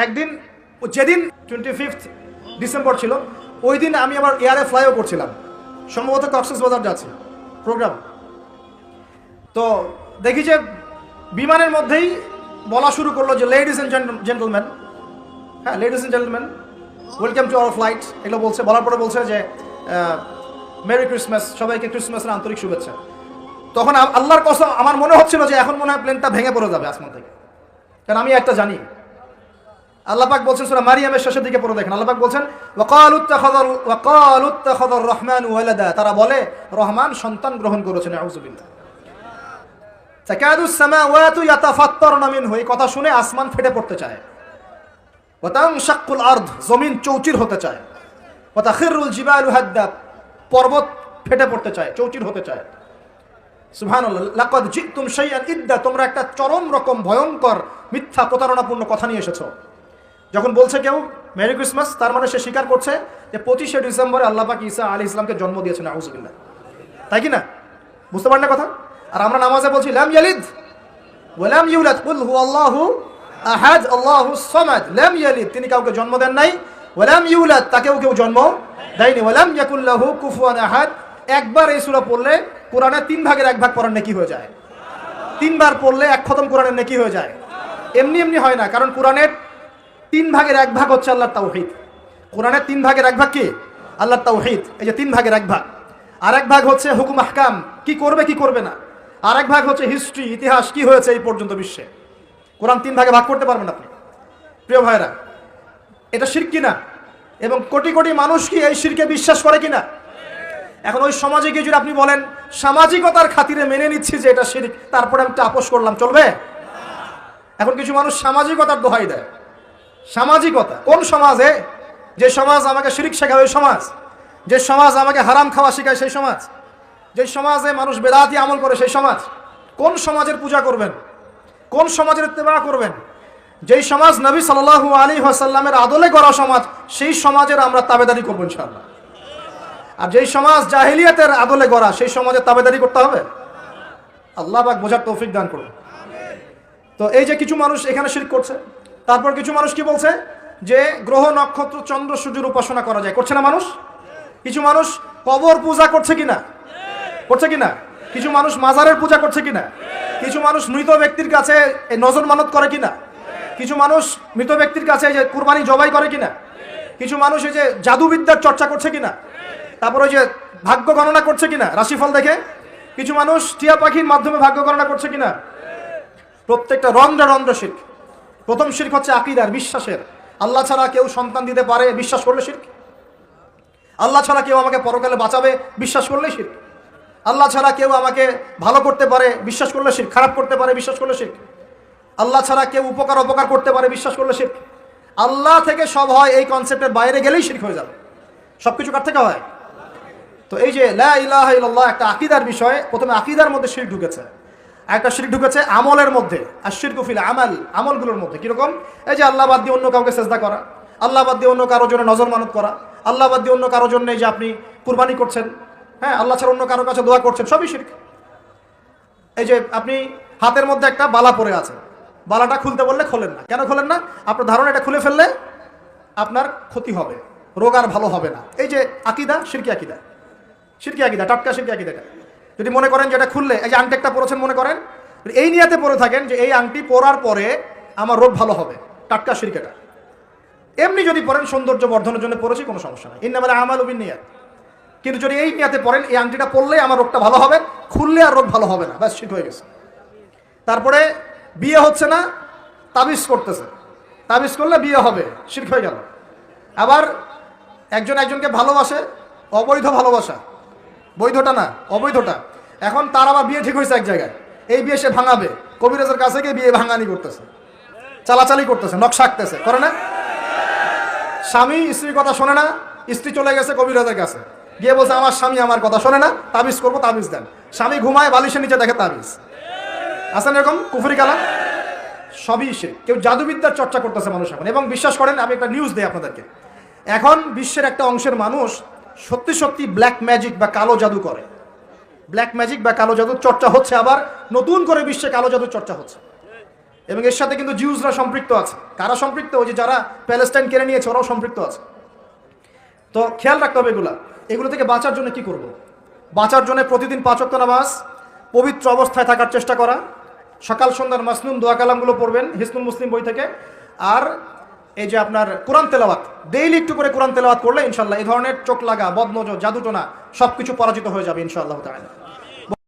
একদিন যেদিন 25 ডিসেম্বর ছিল ওই দিন আমি আবার এয়ারে ফ্লাইও করছিলাম, সম্ভবত কক্সবাজার যাচ্ছি প্রোগ্রাম। তো দেখি যে বিমানের মধ্যেই বলা শুরু করলো যে লেডিস এন্ড জেন্টলম্যান, হ্যাঁ ladies and gentleman welcome to our flight, এগুলো বলছে। বলার পরে বলছে যে মেরি ক্রিসমাস, সবাইকে ক্রিসমাসের আন্তরিক শুভেচ্ছা। তখন আল্লাহর কসম আমার মনে হচ্ছিল যে এখন মনে হয় প্লেনটা ভেঙে পড়ে যাবে আসমান থেকে, কারণ আমি একটা জানি আল্লাহ পাক বলছেন সূরা মারিয়ামের শেষের দিকে পড়ে দেখেন, আল্লাহ পাক বলছেন ওয়াকালু ইত্তাখাযার রহমানু ওয়ালাদা, তারা বলে রহমান সন্তান গ্রহণ করেছেন, আউযুবিল্লাহ। তাকাদুস সামাওয়াতু ইয়াতাফাত্তারনা মিনহু, এই কথা শুনে আসমান ফেটে পড়তে চায়। ওয়া তানশাক্কুল আরদ, জমিন চৌচির হতে চায়। ওয়া তাখিরুল জিবালু হাদ্দা, পর্বত ফেটে পড়তে চায়, চৌচির হতে চায়। সুবহানাল্লাহ। লাকাদ জিতুম শাইআন ইদ্দা, তোমরা একটা চরম রকম ভয়ঙ্কর মিথ্যা প্রতারণাপূর্ণ কথা নিয়ে এসেছো। যখন বলছে কেউ মেরি ক্রিসমাস, তার মানে সে স্বীকার করছে যে 25শে ডিসেম্বরে আল্লাহ পাক ঈসা আলাইহিস সালামকে জন্ম দিয়েছেন, আউযুবিল্লাহ। তাই কি না? বুঝতে পারেন না কথা? আর আমরা নামাজে বলছি লাম ইয়ালিদ ওয়া লাম ইউলাদ কুল হুয়াল্লাহু আহাদ আল্লাহুস সামাদ, লাম ইয়ালিদ, তিনি কাউকে জন্ম দেন নাই, ওয়া লাম ইউলাদ, তাকেও কেউ জন্ম দেয়নি, ওয়া লাম ইয়াকুল লাহু কুফুয়ান আহাদ। একবার এই সূরা পড়লে কোরআনে 3 ভাগের 1 ভাগ পড়ার নেকি হয়ে যায়। 3 বার পড়লে 1 খতম কোরআনের নেকি হয়ে যায়। এমনি এমনি হয় না, কারণ কোরআনের 3 ভাগের 1 ভাগ হচ্ছে আল্লাহর তাওহীদ। কোরআনের 3 ভাগের 1 ভাগ কি? আল্লাহর তাওহীদ। এই যে 3 ভাগের 1 ভাগ, আর 1 ভাগ হচ্ছে হুকুম আহকাম, কি করবে কি করবে না, আর 1 ভাগ হচ্ছে হিস্ট্রি, ইতিহাস, কি হয়েছে এই পর্যন্ত বিশ্বে। কোরআন 3 ভাগে ভাগ করতে পারবেন আপনি। প্রিয় ভাইরা, এটা শিরক কিনা? এবং কোটি কোটি মানুষ কি এই শিরকে বিশ্বাস করে কিনা? এখন ওই সমাজে গিয়ে যদি আপনি বলেন সামাজিকতার খাতিরে মেনে নিচ্ছি যে এটা শিরক, তারপরে আমি আপোষ করলাম, চলবে? এখন কিছু মানুষ সামাজিকতার দোহাই দেয়। সামাজিকতা কোন সমাজে? যে সমাজ আমাকে শিরক শেখায় ওই সমাজ, যে সমাজ আমাকে হারাম খাওয়া শেখায় সেই সমাজ, যে সমাজে মানুষ বেদাতি আমল করে সেই সমাজ। কোন সমাজের পূজা করবেন? কোন সমাজের ইত্তেবা করবেন? যেই সমাজ নবী সাল্লাল্লাহু আলাইহি ওয়াসাল্লামের আদলে গড়া সমাজ, সেই সমাজের আমরা তাবেদারি করব ইনশাআল্লাহ। আর যেই সমাজ জাহিলিয়াতের আদলে গড়া, সেই সমাজের তাবেদারি করতে হবে। আল্লাহ পাক বোঝার তৌফিক দান করুন। তো এই যে কিছু মানুষ এখানে শিরক করছে, তারপর কিছু মানুষ কি বলছে যে গ্রহ নক্ষত্র চন্দ্র সূর্যের উপাসনা করা যায়, করছে না মানুষ? কিছু মানুষ কবর পূজা করছে কিনা? করছে কিনা? কিছু মানুষ মাজারের পূজা করছে কিনা? কিছু মানুষ মৃত ব্যক্তির কাছে নজর মানত করে কিনা? কিছু মানুষ মৃত ব্যক্তির কাছে যে কুরবানি জবাই করে কিনা? কিছু মানুষ এই যে জাদুবিদ্যার চর্চা করছে কিনা? তারপর ওই যে ভাগ্য গণনা করছে কিনা রাশিফল দেখে? কিছু মানুষ টিয়া পাখির মাধ্যমে ভাগ্য গণনা করছে কিনা? প্রত্যেকটা রন্ধ্রে রন্ধ্রে শিরক। প্রথম শিরক হচ্ছে আকীদার, বিশ্বাসের। আল্লাহ ছাড়া কেউ সন্তান দিতে পারে, বিশ্বাস করলে শিরক। আল্লাহ ছাড়া কেউ আমাকে পরকালে বাঁচাবে, বিশ্বাস করলে শিরক। আল্লাহ ছাড়া কেউ আমাকে ভালো করতে পারে, বিশ্বাস করলে শিরক। খারাপ করতে পারে, বিশ্বাস করলে শিরক। আল্লাহ ছাড়া কেউ উপকার অপকার করতে পারে, বিশ্বাস করলে শিরক। আল্লাহ থেকে সব হয়, এই কনসেপ্টের বাইরে গেলেই শিরক হয়ে যাবে। সবকিছু কার থেকে হয়? তো এই যে লা ইলাহা ইল্লাল্লাহ একটা আকীদার বিষয়, প্রথমে আকীদার মধ্যে শিরক ঢুকেছে। একটা শিরক ঢুকেছে আমলের মধ্যে, আশরিকু ফিল আমাল, আমলগুলোর মধ্যে। কিরকম? এই যে আল্লাহ বাদ দিয়ে অন্য কাউকে সেজদা করা, আল্লাহ বাদ দিয়ে অন্য কারোর জন্য নজর মানত করা, আল্লাহ বাদ দিয়ে অন্য কারোর জন্য যে আপনি কুরবানি করছেন, হ্যাঁ আল্লাহ ছাড়া অন্য কারোর কাছে দোয়া করছেন, সবই শিরক। এই যে আপনি হাতের মধ্যে একটা বালা পরে আছে, বালাটা খুলতে বললে খোলেন না, কেন খোলেন না? আপনার ধারণা এটা খুলে ফেললে আপনার ক্ষতি হবে, রোগ আর ভালো হবে না। এই যে আকীদা, শিরকি আকীদা, শিরকি আকীদা, টাটকা শিরকি আকীদা। যদি মনে করেন যে এটা খুললে, এই যে আংটি একটা পরেছেন মনে করেন, এই নিয়াতে পরে থাকেন যে এই আংটি পরার পরে আমার রোগ ভালো হবে, টাটকা শিরক এটা। এমনি যদি পরেন সৌন্দর্য বর্ধনের জন্য পরেছি, কোনো সমস্যা নাই, ইন্নামাল আমালু বিন্নিয়াত। কিন্তু যদি এই নিয়াতে পরেন এই আংটিটা পরলেই আমার রোগটা ভালো হবে, খুললে আর রোগ ভালো হবে না, ব্যাস শিরক হয়ে গেছে। তারপরে বিয়ে হচ্ছে না, তাবিজ করতেছে, তাবিজ করলে বিয়ে হবে, শিরক হয়ে গেল। আবার একজন একজনকে ভালোবাসে, অবৈধ ভালোবাসা, বৈধটা না অবৈধটা। এখন তার আবার বিয়ে ঠিক হয়েছে এক জায়গায়, এই বিয়ে সে ভাঙাবে, কবিরাজের কাছে গিয়ে বিয়ে ভাঙানি করতেছে, চালাচালি করতেছে, নকশা আঁকতেছে, করে না? স্বামী স্ত্রীর কথা শোনে না, স্ত্রী চলে গেছে কবিরাজের কাছে, গিয়ে বলছে আমার স্বামী আমার কথা শোনে না, তাবিজ করবো, তাবিজ দেন। স্বামী ঘুমায়, বালিশের নিচে দেখে তাবিজ। আছেন এরকম কুফরি কালাম? সবই শিরক। কেউ জাদুবিদ্যার চর্চা করতেছে মানুষ এখন। এবং বিশ্বাস করেন, আমি একটা নিউজ দিই আপনাদেরকে, এখন বিশ্বের একটা অংশের মানুষ সত্যি সত্যি ব্ল্যাক ম্যাজিক বা কালো জাদু করে। ব্ল্যাক ম্যাজিক বা কালো জাদুর চর্চা হচ্ছে, আবার নতুন করে বিশ্বে কালো জাদুর চর্চা হচ্ছে। এবং এর সাথে কিন্তু জিউসরা সম্পৃক্ত আছে। কারা সম্পৃক্ত? ওই যে যারা প্যালেস্টাইন কেড়ে নিয়েছে ওরাও সম্পৃক্ত আছে। তো খেয়াল রাখতে হবে এগুলো থেকে বাঁচার জন্য কি করব? বাঁচার জন্য প্রতিদিন 5 ওয়াক্ত নামাজ, পবিত্র অবস্থায় থাকার চেষ্টা করা, সকাল সন্ধ্যার মাসনুন দোয়া কালামগুলো পড়বেন হিসনুল মুসলিম বই থেকে, আর এই যে আপনার কোরআন তেলাওয়াত, ডেইলি একটু করে কোরআন তেলাওয়াত করলে ইনশাল্লাহ এই ধরনের চোখ লাগা, বদনজর, জাদুটোনা সব কিছু পরাজিত হয়ে যাবে ইনশাআল্লাহ তাআলা।